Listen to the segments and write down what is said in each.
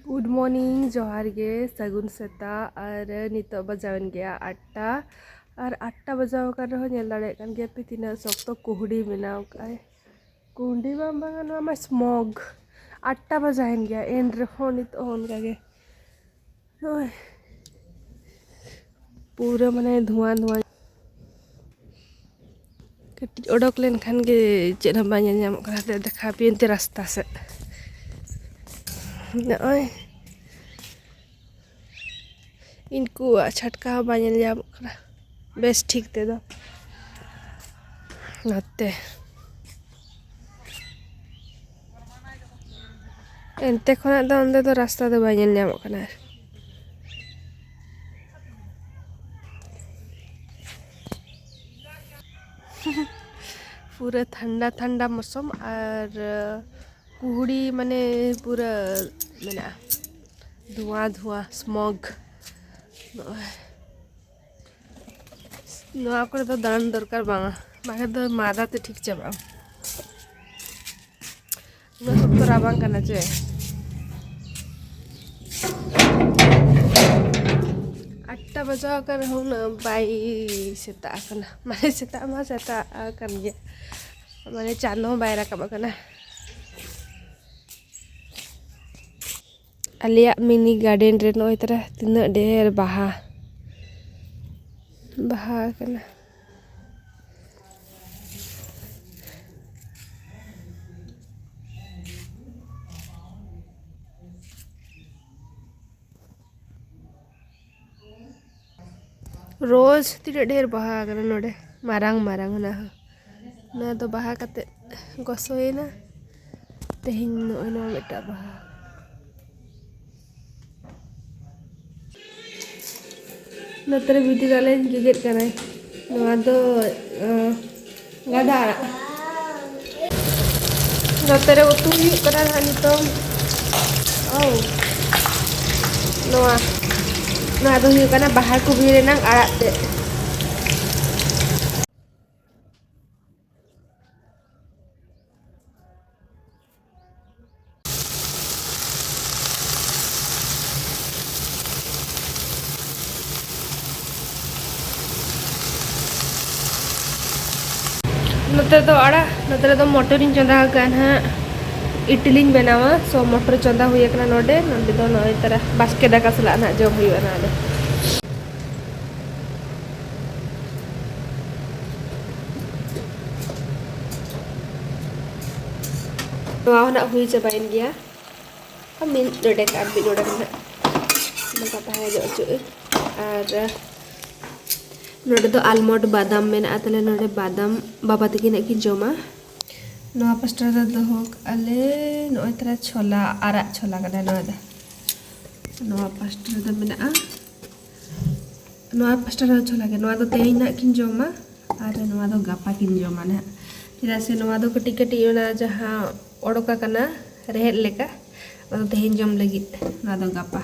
Good morning जोहार गे सगुन सेता और नितो बजावन गया 8टा और 8टा बजाव कर रहो नेल दाड़े कान गया पे तीना सख्त कुहड़ी बनाव काय कुहड़ी बांगा स्मॉग 8टा बजावन गया एन रहो नितो होनका गे पूरा माने धुआं धुआं कटी ओडक लेन खान गे चेन हम बाña ñamok kana te देखा पिनते रास्ता से नय इनको छटका बाña ñamok kana बेस ठीक ते दो नाते एनते खना दो अंदे तो रास्ता दो बाña ñamok kana पूरा ठंडा ठंडा मौसम और कुहड़ी माने पूरा मेना धुआं धुआं स्मॉग नवा करे तो दान दरकार बांगा बाहे तो मादा ते ठीक चाबा ना सब तो राबांग करना चाहिए 8टा बजा कर हूँ ना बाई सेता करना माने सेता मा सेता कर गया माने चांदो बाय रकब करना अलिया मिनी गार्डन रे नोय तरह तिना ढेर बाहा बाहा करना रोज तीन ढेर बाहा करना नोडे मारांग मारांग ना तो बाहा कते गसोयना तेहिन नोय ना बेटा बाहा नतरे वीडियो डाले गिगेट कनाय नोआ दो गादा नतरे उतु हुयुग कना नितो औ नोआ नोआ दो हुयुग कना बाहा कुबी रेनांग आड़ाग ते नतरे तो आड़ा नतरे तो मटरिन चंदा गान हा इडली बनावा सो मटर चंदा हुई कना नोडे नोडे दो नोय तरह बास्के दाका सला ना जम हुई ना दे नोआ ना हुई चबाइन गया हम मिन नोडे का बि नोडे ना नका ताहे जो चु और नोडे तो आलमंड बादाम मेना तले नोडे बादाम बाबा तकिन किन जमा नोआ पास्टर दो होक अले नोय तरह छोला आरा छोला कदा नोआ पास्टर दो मेना नोआ पास्टर छोला के नोआ दो तेहिना किन जमा और नोआ दो गापा किन जमा ना चिदा से नोआ दो कटी कटी ओना जहां ओडोका कना रेहेड लेका ओना तेहिन जम लगित नोआ दो गापा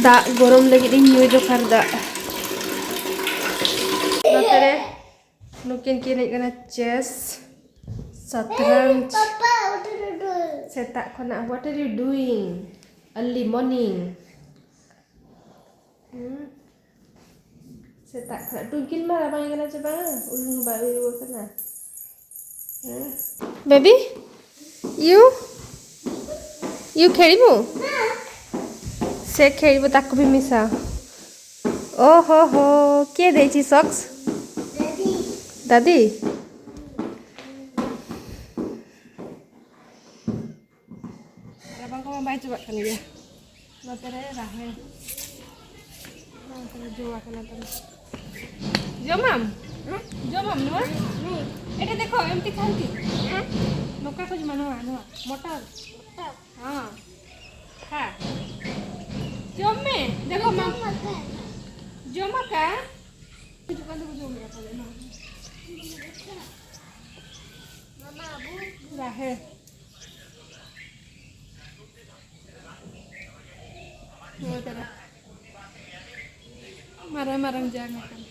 दा गरम लगी न्यू जोखार दा नतरे नुकिन किने कना चेस शतरंज सेता खना what are you doing early morning सेता खना टुकिन मारा बाई कना चबा उलुंग बाई वो कना बेबी यू खेलिबो से खेलिबो ताको भी मिसा ओहो हो के देची सॉक्स दादी abang ko mamay coba kan dia notare rahe notare jowa kana tan jomam no eta dekho emti khanti noka ko jmano ano motor हां खा जमे देखो मम्मा जमा का दुकान को जम रहा है ना मामा अबू रहे वो तेरा marang-marang jangan kan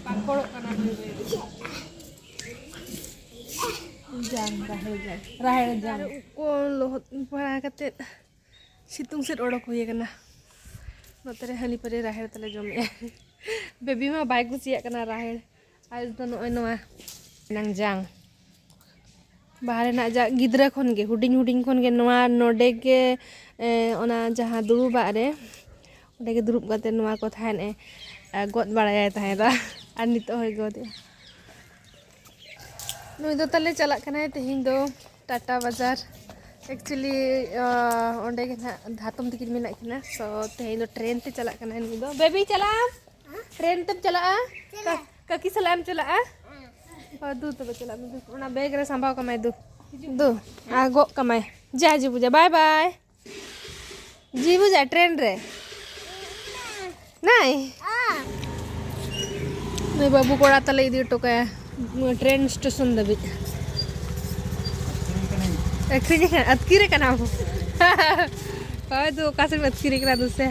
pakol karena dulu राहेड़ जान को लोहत पड़ा कते सितुंग से ओडक हुई कना नोतरे हाली परे राहेड़ तले जमे बेबी मा बाय कुसिया कना राहेड़ आज तो नोय नोआ नंग जांग बाहर ना जा गिद्रा खन गे हुडिंग हुडिंग खन गे नोआ नोडे के ओना जहां दुरुबा रे ओडे के दुरुब कते नोआ को थान ए गद बाड़ाय थायदा आर नितो होय गद नुई दो तले चला कना तेहिं दो टाटा बाजार एक्चुअली ओंडे के ना धातम तिकिन मेना किना सो तेहिं दो ट्रेन ते चला कना नुई दो बेबी चला ट्रेन ते चला ककी सलाम चला दू तब चला ओना बैग रे संभाव कमाय दू आगो कमाय जा जी बुझा बाय बाय जी बुझा ट्रेन रे नाई नहीं बाबू कोड़ा तले इदी टोकाया ट्रेन स्टेशन दबी अतकीरे का नाम कह दो कासे में अतकीरे करा दो से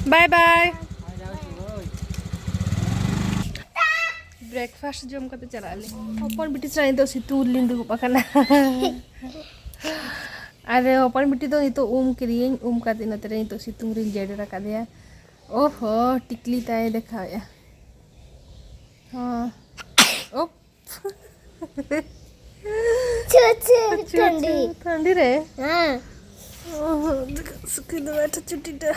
बाय बाय ब्रेकफास्ट जम करते चला ले अपन बिटी सराई तो सितूर लिंदु पकना अरे अपन बिटी तो नितो किरियन काते नतरे तो सितुंग रिन जेडे रखा दिया ओहो टिकली ताए दिखाया हाँ ओप ठंडी रे हाँ ओहो सुखी दो बैठा चुट्टीटा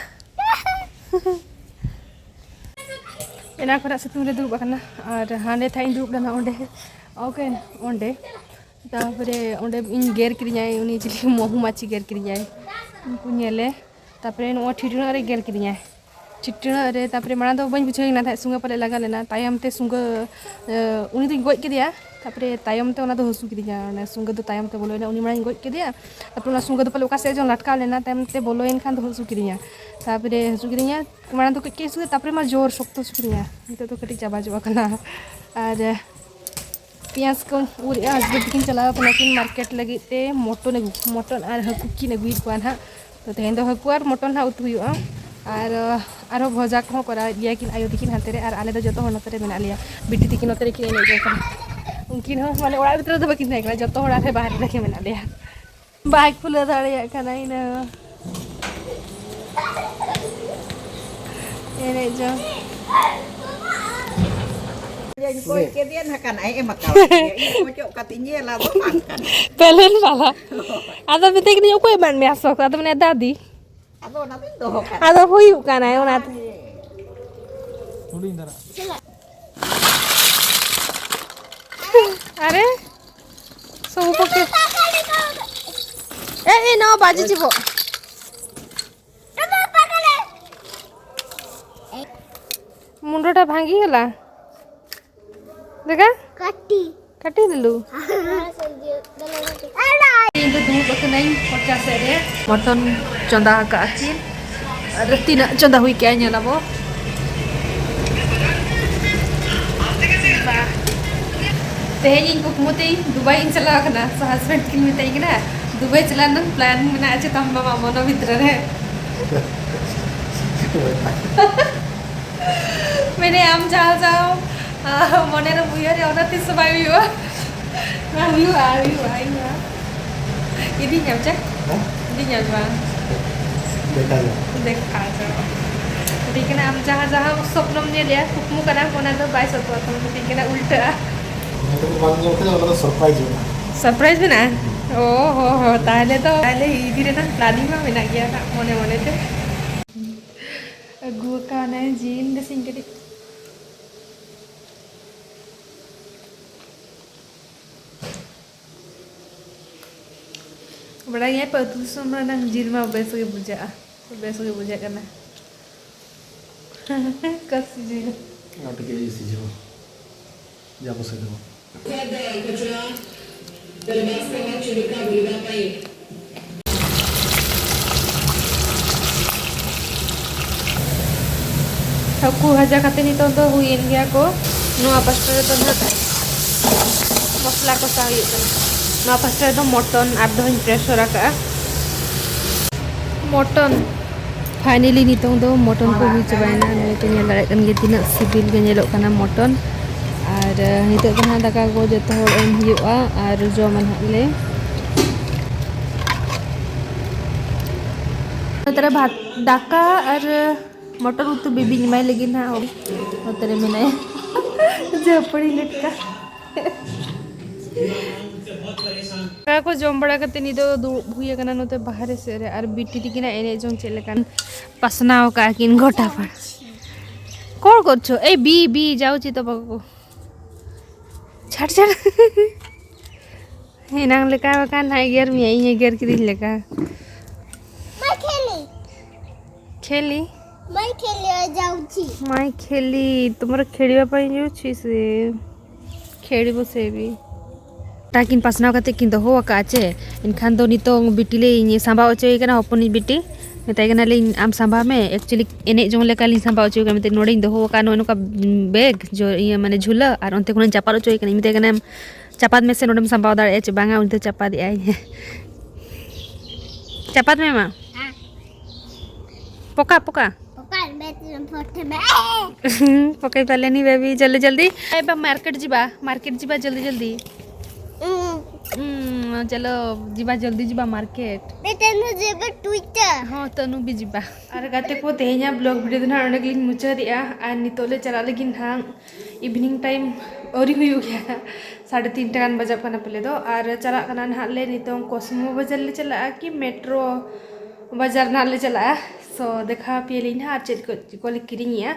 एना खरा सितुंग रे दुरुब आकना और हाने थाई दुरुब दाना ओंडे ओके ओंडे तापरे ओंडे इन गेर किरियाय उनी चिली मोहु माची गेर किरियाय उनको नेले तापरे नो ठिठुना रे गेर किरियाय चिट्टना रे तापरे माना दो बन बुझाइना था सुंगा पले लगा लेना तायम ते सुंगा उनी तो गoj केदिया तापरे तायम ते ओना दो हसु केदिया ओना सुंगा दो तायम ते बोलोइना उनी माना गoj केदिया तापरे ओना सुंगा दो पले ओका से जो लटका लेना तायम ते बोलोइन खान दो हसु केदिया तापरे हसु केदिया माना दो के सु तापरे मा जोर शक्तो हसु केदिया नितो तो कटी चाबा जोबा कना और पियाज को उरिया हस्बैंड किन चला कना किन मार्केट लगी ते मटन और हकु किन अगुई कोन हा तो तेन दो हकु और मटन हा उतु हुआ और आरो भजा को करा दिया किन आयो दिकिन हाते रे और आले दो जतो नोते रे मेना लिया बिटी दिकिन नोते रे किन एने जो कना उनकिन हो माने ओड़ा भीतर दो बकिन थाय कना जतो ओड़ा रे बाहर रखे मेना लिया बाइक खुला दाड़िया कना इना एने जो कोई के दिया ना kan ai emakau ini pojok katanya lah makan pelen pala ada bitik ni okoi ban me asok ada mene dadi ado nanti doh kan ada huyuk kan ay ona Udah indara. अरे सब पके ए न बाजी जीवो मुंडटा भांगी गला देखा काटी काटी देलु इंदो दूध बकनाई 50 रे मटन चंदा का आची अरे तीन चंदा हुई क्या नेलाबो तेहें कुकमुते दुबई इन चला कना सो हस्बैंड किन मिताई कना दुबई चलान प्लान मना आचे तम मामा मनो भितर रे मैंने आम जाओ जाओ मने रे बुया रे ओना तिस बाय हुआ हुआ इदी nyam cek इदी nyam bang देखा जाओ jadi kena am jaha-jaha sopnomnya dia kukmu kana kona do bai satu atau jadi kena ulta surprise भी ना ओहो ताहले तो ताहले इधर ना प्लानिंग में मिला गया ना मोने मोने थे गुआ का ना जीन दसिंग के बड़ा ये पतु सोमरा ना जीर में बेसो के बुझा करना कस जीर Nanti kayak isi jauh. Jangan sedih. Aku haja kate ni tonto huin gya ko no apastre to masala ko sawi kan no apastre to mutton abdo hin pressure raka mutton finally नितों दो mutton को हुई चबायना नोते nail दाड़े कन गे तिना CIBIL गे नेलोग कना mutton और नितो दो ना दाका को जतो होड़ एम हुयुआ और जमान हाले नोतरे भात दाका और मटन उतु बिबी निमाय लगी ना नोतरे मेनाय जपड़ी लटका को जम बड़ा करते निदो हुई कना नोते बाहर से रे और बिटी तिकिना एने जों चेलेकान पसनाव का किन गोटा पर कोण करछो ए बी बी जाउची तो बाबू छाड़ छाड़ हेनांग लेका का नाइ गेर मी आई गेर किरि लेका मैं खेली खेली जाउची माई खेली तुमर खेलिबा पई जाउची से खेलिबो से भी ताकिन पसनाव कते किन दो हो काचे इनखान दो नितों बिटिले इन सांबा ओचोय कना हपनी बिटी मेताय कना ले आम सांबा में एक्चुअली एने जों लेका लिन सांबा ओचोय कना मेते नोडे इन दो हो का नो का बैग जो ये माने झूला और ओनते कोन चापा ओचोय कना मेताय कना चापात में से नोडे में सांबा दाड़े चे बांगा उनते चापा दे आई चापात में मा पोका पोका पकाल बेत फोटे में पकाई पाले नी बेबी जल्दी जल्दी ए बा मार्केट जीबा जल्दी जल्दी चलो जीबा जल्दी जीबा मार्केट बेतनु जेबे ट्विटर हाँ तनु भी जीबा और गाते को तेहना ब्लॉग वीडियो दना ओंडे गलिन मुचा दिया और नितोले चला लगिन हां इवनिंग टाइम औरी हुई गया 3:30 गान बजा पना पले दो और चला कना ना ले नितों कोस्मो बाजार ले चला कि मेट्रो बाजार ना ले चला सो देखा पेलिन हां चेक को ले किरिंगिया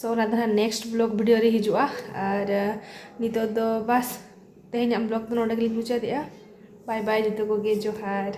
सो ना दना नेक्स्ट ब्लॉग वीडियो रे हिजुआ और नितो दो बस तेहना ब्लॉग दना ओंडे गलिन मुचा दिया बाय बाय जितो को गे जोहार।